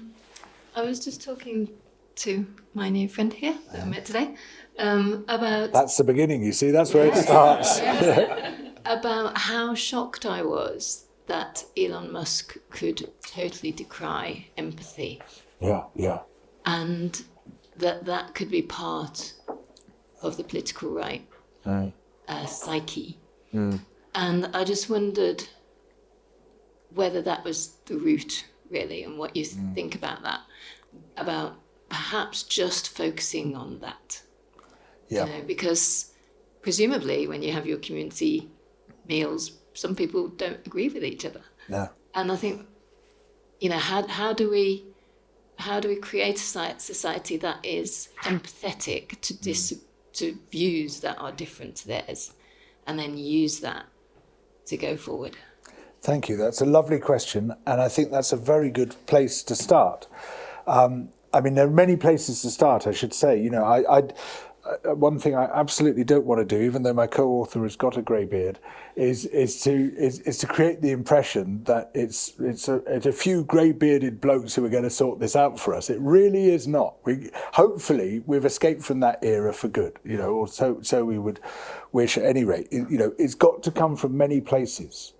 was just talking to my new friend here that I met today about... That's the beginning, you see. That's where it starts. About how shocked I was that Elon Musk could totally decry empathy. Yeah. And that could be part of the political right psyche. And I just wondered whether that was the root, really, and what you think about that, about perhaps just focusing on that. Yeah. Because presumably when you have your community meals, some people don't agree with each other. No. And I think, how do we create a society that is empathetic to views that are different to theirs, and then use that to go forward? Thank you. That's a lovely question, and I think that's a very good place to start. There are many places to start, I should say. One thing I absolutely don't want to do, even though my co-author has got a grey beard, is to create the impression that it's a few grey-bearded blokes who are going to sort this out for us. It really is not. Hopefully we've escaped from that era for good, or so we would wish at any rate. It's got to come from many places,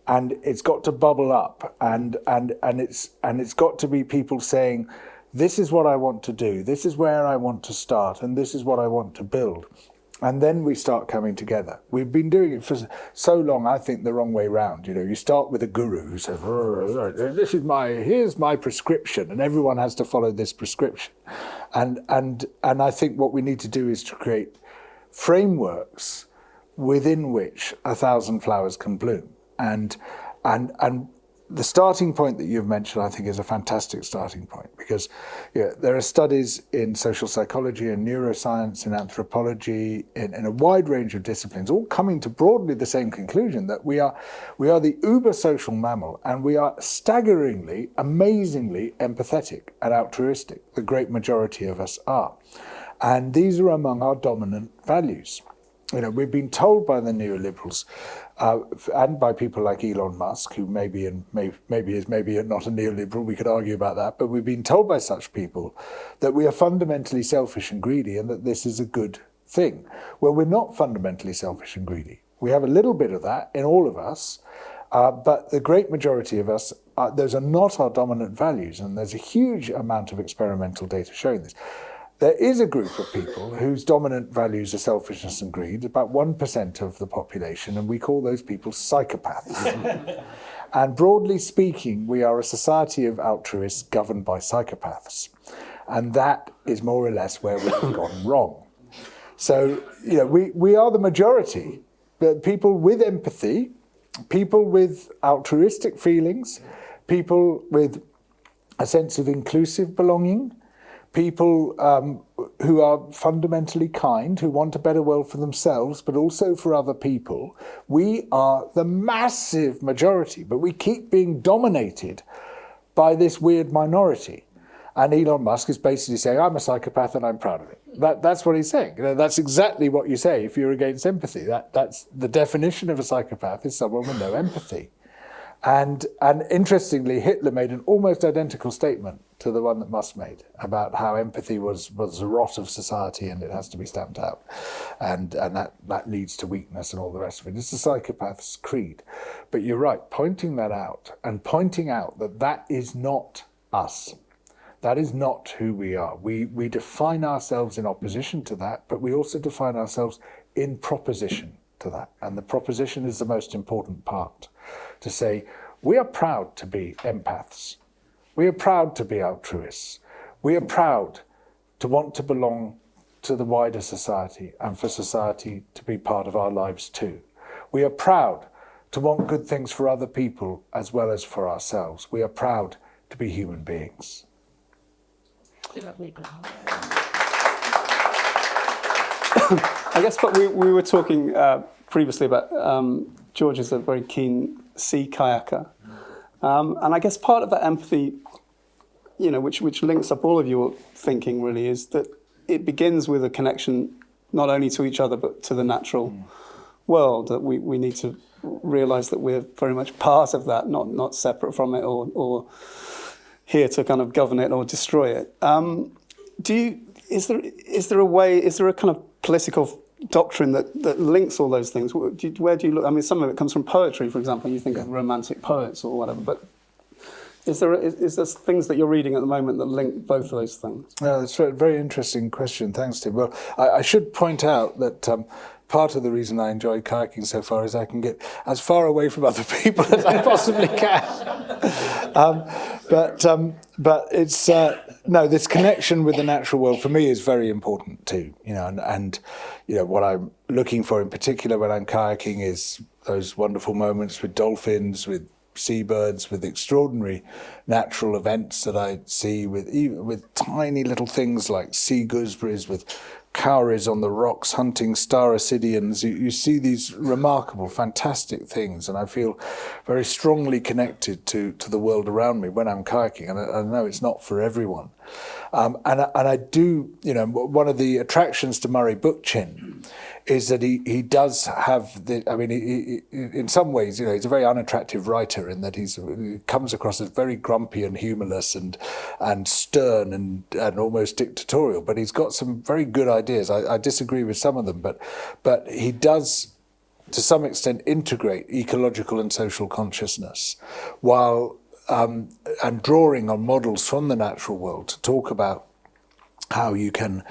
and it's got to bubble up, and it's got to be people saying, this is what I want to do, this is where I want to start, and this is what I want to build. And then we start coming together. We've been doing it for so long, I think, the wrong way round. You start with a guru who says, here's my prescription, and everyone has to follow this prescription. And I think what we need to do is to create frameworks within which 1,000 flowers can bloom. And the starting point that you've mentioned, I think, is a fantastic starting point, because there are studies in social psychology and neuroscience and anthropology in a wide range of disciplines, all coming to broadly the same conclusion, that we are the uber social mammal, and we are staggeringly, amazingly empathetic and altruistic. The great majority of us are. And these are among our dominant values. We've been told by the neoliberals and by people like Elon Musk, who maybe is not a neoliberal, we could argue about that, but we've been told by such people that we are fundamentally selfish and greedy and that this is a good thing. Well, we're not fundamentally selfish and greedy. We have a little bit of that in all of us, but the great majority of us, those are not our dominant values, and there's a huge amount of experimental data showing this. There is a group of people whose dominant values are selfishness and greed, about 1% of the population, and we call those people psychopaths. And broadly speaking, we are a society of altruists governed by psychopaths. And that is more or less where we've gone wrong. So, we are the majority, but people with empathy, people with altruistic feelings, people with a sense of inclusive belonging, people who are fundamentally kind, who want a better world for themselves, but also for other people. We are the massive majority, but we keep being dominated by this weird minority. And Elon Musk is basically saying, I'm a psychopath and I'm proud of it. That's what he's saying. That's exactly what you say if you're against empathy. That's the definition of a psychopath, is someone with no empathy. And interestingly, Hitler made an almost identical statement to the one that Musk made about how empathy was the rot of society and it has to be stamped out. And that leads to weakness and all the rest of it. It's the psychopath's creed. But you're right, pointing that out and pointing out that is not us. That is not who we are. We define ourselves in opposition to that, but we also define ourselves in proposition to that. And the proposition is the most important part. To say, we are proud to be empaths. We are proud to be altruists. We are proud to want to belong to the wider society and for society to be part of our lives too. We are proud to want good things for other people as well as for ourselves. We are proud to be human beings. I guess, but we were talking previously about George is a very keen sea kayaker. And I guess part of that empathy, which links up all of your thinking really, is that it begins with a connection not only to each other but to the natural world, that we need to realise that we're very much part of that, not separate from it or here to kind of govern it or destroy it. Is there a kind of political doctrine that links all those things? Where do you look? I mean, some of it comes from poetry, for example. You think of romantic poets or whatever, but is there things that you're reading at the moment that link both of those things? No, that's a very interesting question. Thanks, Tim. Well, I should point out that part of the reason I enjoy kayaking so far is I can get as far away from other people as I possibly can. But it's this connection with the natural world for me is very important too. And what I'm looking for in particular when I'm kayaking is those wonderful moments with dolphins, with seabirds, with extraordinary natural events that I see with tiny little things like sea gooseberries, with cowries on the rocks hunting star ascidians. You see these remarkable, fantastic things, and I feel very strongly connected to the world around me when I'm kayaking, and I know it's not for everyone. And I do, one of the attractions to Murray Bookchin is that he does have he in some ways, he's a very unattractive writer in that he comes across as very grumpy and humorless and stern and almost dictatorial, but he's got some very good ideas. I disagree with some of them, but he does to some extent integrate ecological and social consciousness while and drawing on models from the natural world to talk about how you can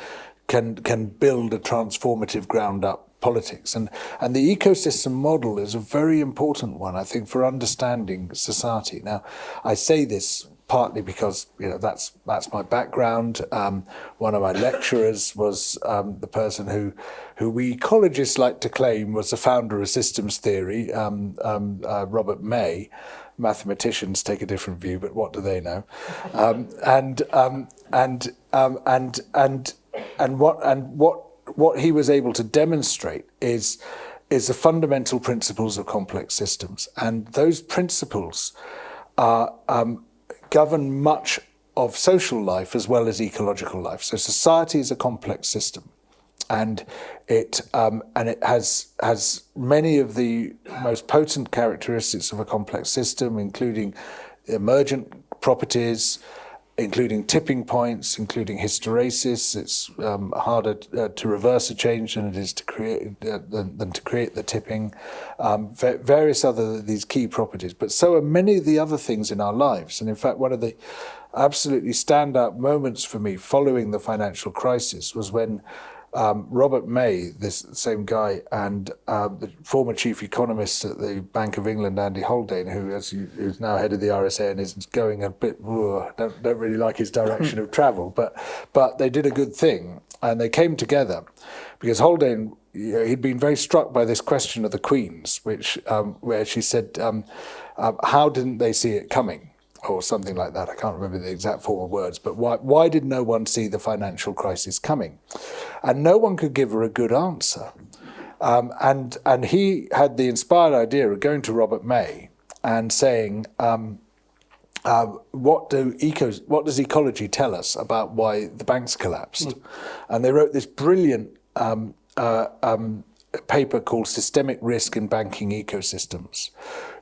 build a transformative ground-up politics. And the ecosystem model is a very important one, I think, for understanding society. Now, I say this partly because that's my background. One of my lecturers was the person who we ecologists like to claim was the founder of systems theory, Robert May. Mathematicians take a different view, but what do they know? What he was able to demonstrate is the fundamental principles of complex systems, and those principles govern much of social life as well as ecological life. So society is a complex system, and it has many of the most potent characteristics of a complex system, including emergent properties, including tipping points, including hysteresis. It's harder to reverse a change than it is to create the tipping. Various other these key properties, but so are many of the other things in our lives. And in fact, one of the absolutely standout moments for me following the financial crisis was when Robert May, this same guy, and the former chief economist at the Bank of England, Andy Haldane, who's now head of the RSA and is going a bit, don't really like his direction of travel, but they did a good thing, and they came together because Haldane, he'd been very struck by this question of the Queen's, where she said, how didn't they see it coming? Or something like that. I can't remember the exact form of words, but why did no one see the financial crisis coming? And no one could give her a good answer. And he had the inspired idea of going to Robert May and saying, what does ecology tell us about why the banks collapsed? And they wrote this brilliant paper called Systemic Risk in Banking Ecosystems,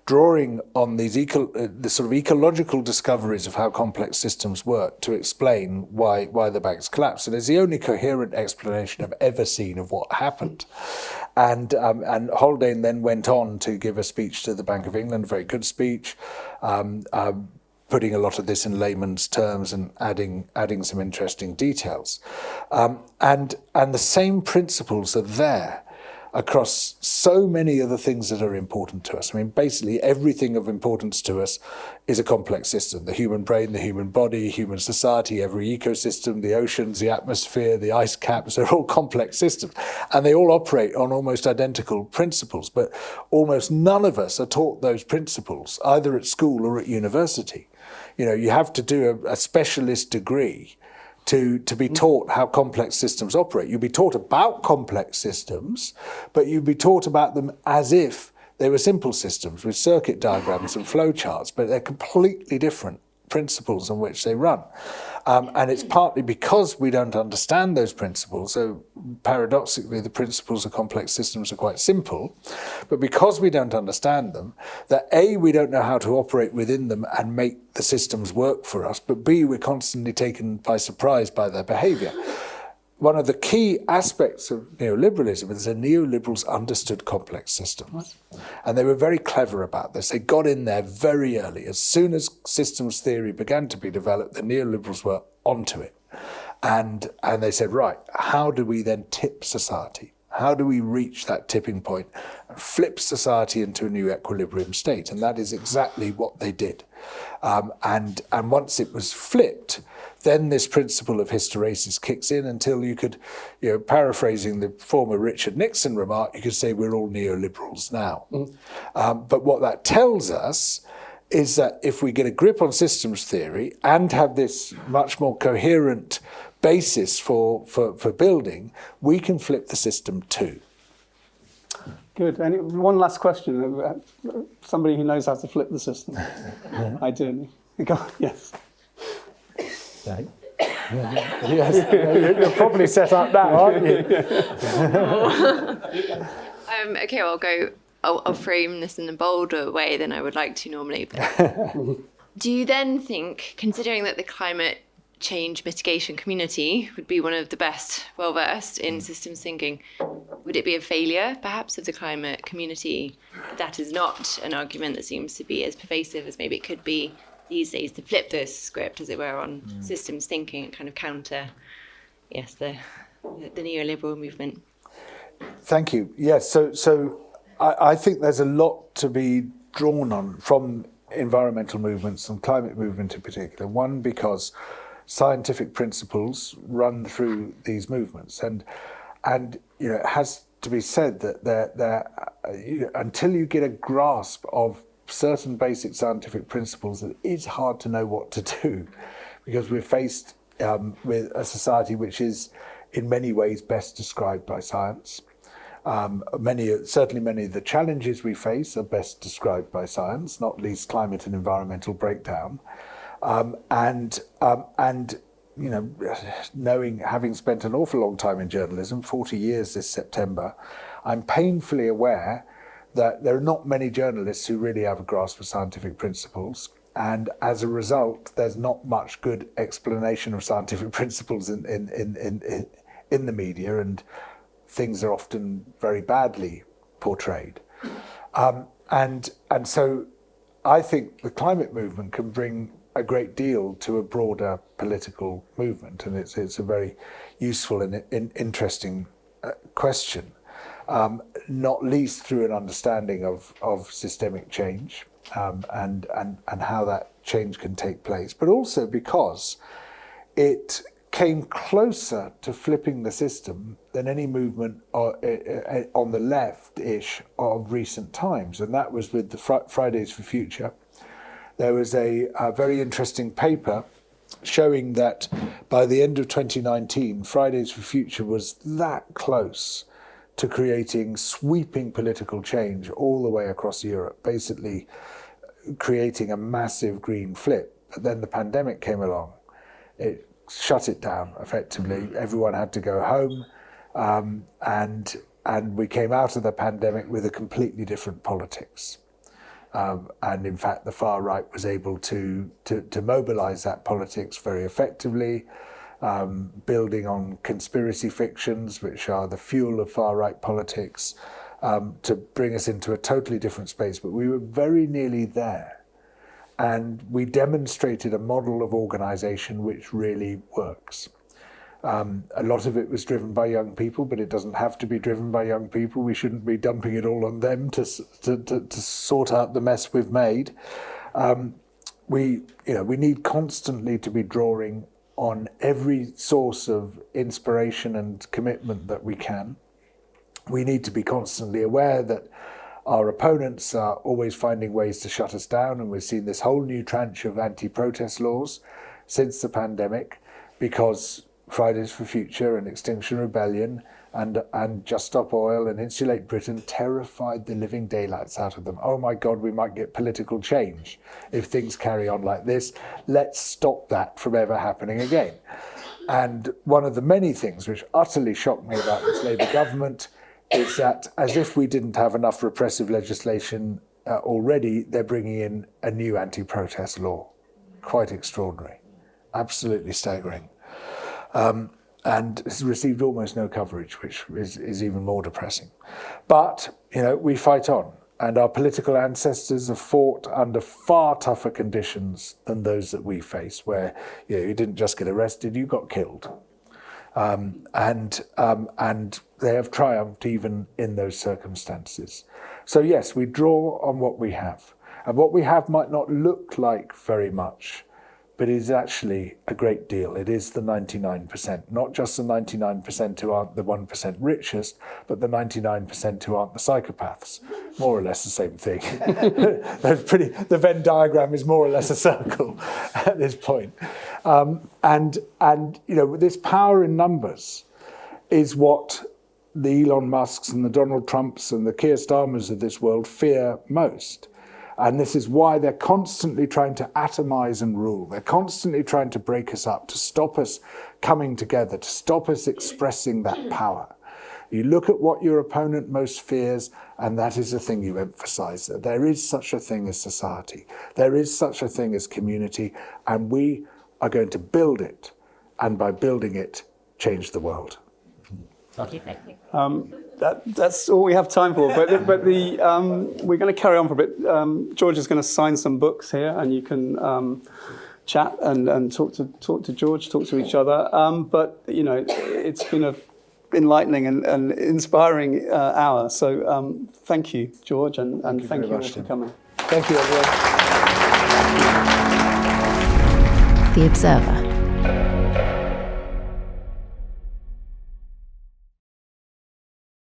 drawing on these the sort of ecological discoveries of how complex systems work to explain why the banks collapsed. And it's the only coherent explanation I've ever seen of what happened. And Haldane then went on to give a speech to the Bank of England, a very good speech, putting a lot of this in layman's terms and adding some interesting details. And the same principles are there across so many of the things that are important to us. I mean, basically everything of importance to us is a complex system. The human brain, the human body, human society, every ecosystem, the oceans, the atmosphere, the ice caps, they're all complex systems. And they all operate on almost identical principles, but almost none of us are taught those principles, either at school or at university. You know, you have to do a specialist degree to be taught how complex systems operate. You'll be taught about complex systems, but you'll be taught about them as if they were simple systems with circuit diagrams and flowcharts, but they're completely different principles on which they run. And it's partly because we don't understand those principles. So paradoxically, the principles of complex systems are quite simple, but because we don't understand them, that A, we don't know how to operate within them and make the systems work for us, but B, we're constantly taken by surprise by their behavior. One of the key aspects of neoliberalism is that neoliberals understood complex systems. And they were very clever about this. They got in there very early. As soon as systems theory began to be developed, the neoliberals were onto it. And they said, right, how do we then tip society? How do we reach that tipping point and flip society into a new equilibrium state? And that is exactly what they did. And once it was flipped, then this principle of hysteresis kicks in until you could, paraphrasing the former Richard Nixon remark, you could say we're all neoliberals now. But what that tells us is that if we get a grip on systems theory and have this much more coherent basis for building, we can flip the system too. Good. And one last question. Somebody who knows how to flip the system. I do. Yes. Yes, you're probably set up now, aren't you? Okay, I'll frame this in a bolder way than I would like to normally. Do you then think, considering that the climate change mitigation community would be one of the best well-versed in systems thinking, would it be a failure, perhaps, of the climate community? That is not an argument that seems to be as pervasive as maybe it could be these days, to flip this script, as it were, on systems thinking and kind of counter, the neoliberal movement. Thank you. Yes, so I think there's a lot to be drawn on from environmental movements and climate movement in particular. One, because scientific principles run through these movements, and it has to be said that until you get a grasp of certain basic scientific principles, it is hard to know what to do, because we're faced with a society which is in many ways best described by science. Certainly many of the challenges we face are best described by science, not least climate and environmental breakdown. Having spent an awful long time in journalism, 40 years this September, I'm painfully aware that there are not many journalists who really have a grasp of scientific principles. And as a result, there's not much good explanation of scientific principles in the media, and things are often very badly portrayed. And so I think the climate movement can bring a great deal to a broader political movement, and it's a very useful and interesting question, not least through an understanding of systemic change and how that change can take place, but also because it came closer to flipping the system than any movement on the left-ish of recent times, and that was with the Fridays for Future. There was a very interesting paper showing that by the end of 2019, Fridays for Future was that close to creating sweeping political change all the way across Europe, basically creating a massive green flip. But then the pandemic came along. It shut it down effectively. Everyone had to go home, and we came out of the pandemic with a completely different politics. And in fact, the far right was able to mobilize that politics very effectively, building on conspiracy fictions, which are the fuel of far right politics, to bring us into a totally different space. But we were very nearly there. And we demonstrated a model of organization which really works. A lot of it was driven by young people, but it doesn't have to be driven by young people. We shouldn't be dumping it all on them to sort out the mess we've made. We need constantly to be drawing on every source of inspiration and commitment that we can. We need to be constantly aware that our opponents are always finding ways to shut us down, and we've seen this whole new tranche of anti-protest laws since the pandemic, because Fridays for Future and Extinction Rebellion and Just Stop Oil and Insulate Britain terrified the living daylights out of them. Oh my God, we might get political change if things carry on like this. Let's stop that from ever happening again. And one of the many things which utterly shocked me about this Labour government is that, as if we didn't have enough repressive legislation already, they're bringing in a new anti-protest law. Quite extraordinary. Absolutely staggering. And has received almost no coverage, which is even more depressing. But, we fight on. And our political ancestors have fought under far tougher conditions than those that we face, where you didn't just get arrested, you got killed. And they have triumphed even in those circumstances. So yes, we draw on what we have. And what we have might not look like very much, but it is actually a great deal. It is the 99%, not just the 99% who aren't the 1% richest, but the 99% who aren't the psychopaths. More or less the same thing. The Venn diagram is more or less a circle at this point. And this power in numbers is what the Elon Musks and the Donald Trumps and the Keir Starmers of this world fear most. And this is why they're constantly trying to atomize and rule. They're constantly trying to break us up, to stop us coming together, to stop us expressing that power. You look at what your opponent most fears, and that is the thing you emphasize. That there is such a thing as society. There is such a thing as community, and we are going to build it, and by building it, change the world. That's all we have time for. But we're going to carry on for a bit. George is going to sign some books here, and you can chat and talk to George, talk to each other. But it's been an enlightening and inspiring hour. So thank you, George, and thank you all for coming. Thank you, everyone. The Observer.